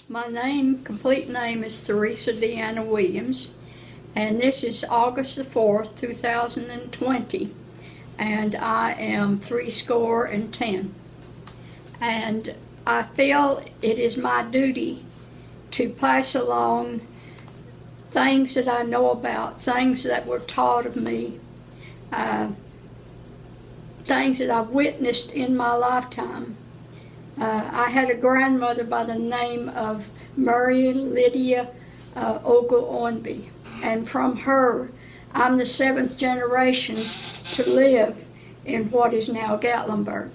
My complete name is Theresa Williams, and this is August the 4th, 2020, and I am 10. And I feel it is my duty to pass along things that I know about, things that were taught of me, things that I've witnessed in my lifetime. I had a grandmother by the name of Mary Lydia Ogle-Ornby, and from her I'm the 7th generation to live in what is now Gatlinburg,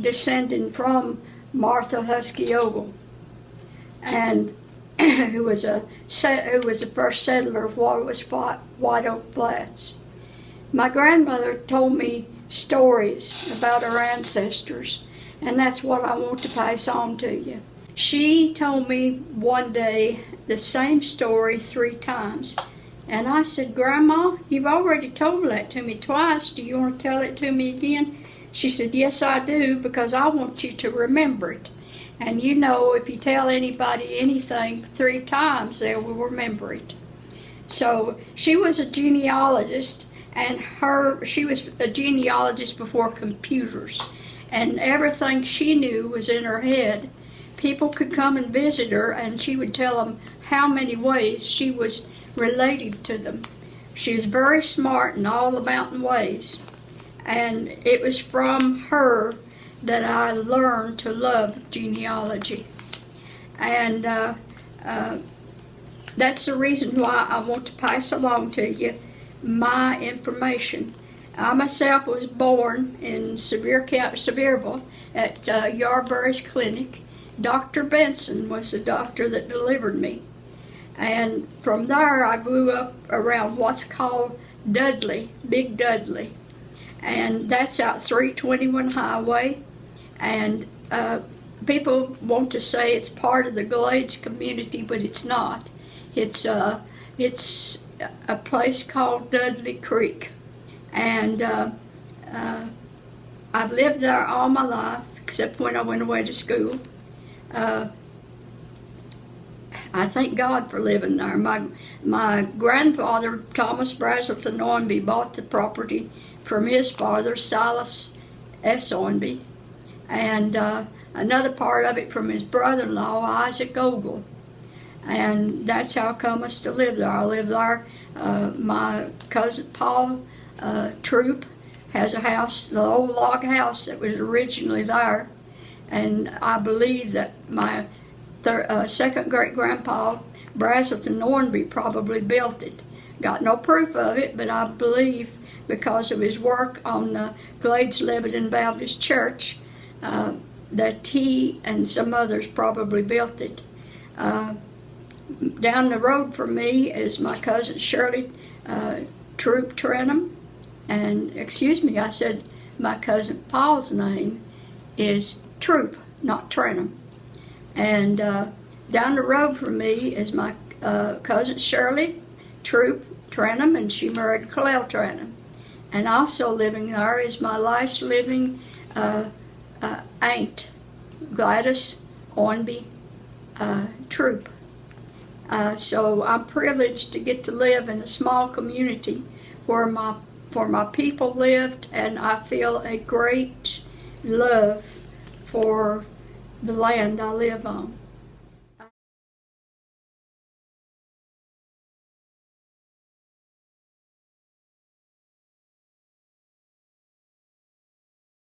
descending from Martha Husky Ogle, and who was the first settler of what was White Oak Flats. My grandmother told me stories about her ancestors, and that's what I want to pass on to you. She told me one day the same story 3 times, and I said, "Grandma, you've already told that to me twice. Do you want to tell it to me again?" She said, "Yes, I do, because I want you to remember it. And you know, if you tell anybody anything 3 times, they will remember it." So she was a genealogist, and she was a genealogist before computers, and everything she knew was in her head. People could come and visit her, and she would tell them how many ways she was related to them. She was very smart in all the mountain ways, and it was from her that I learned to love genealogy. And that's the reason why I want to pass along to you my information. I myself was born in Sevier County, Sevierville, at Yarberry's Clinic. Dr. Benson was the doctor that delivered me. And from there I grew up around what's called Dudley, Big Dudley. And that's out 321 Highway. And people want to say it's part of the Glades community, but it's not. It's a place called Dudley Creek. And I've lived there all my life, except when I went away to school. I thank God for living there. My grandfather, Thomas Brazelton Ornby, bought the property from his father, Silas S. Ornby, and another part of it from his brother-in-law, Isaac Ogle. And that's how come us to live there. I live there. My cousin Paul Troop has a house, the old log house that was originally there, and I believe that my second great-grandpa Brazelton Ornby probably built it. Got no proof of it, but I believe because of his work on the Glades Lebanon Baptist Church that he and some others probably built it. Down the road from me is my cousin Shirley Troop Trenham, and excuse me, I said my cousin Paul's name is Troop, not Trenham. And down the road from me is my cousin Shirley Troop Trenham, and she married Clell Trenham. And also living there is my last living aunt, Gladys Ornby Troop. So I'm privileged to get to live in a small community where my people lived, and I feel a great love for the land I live on.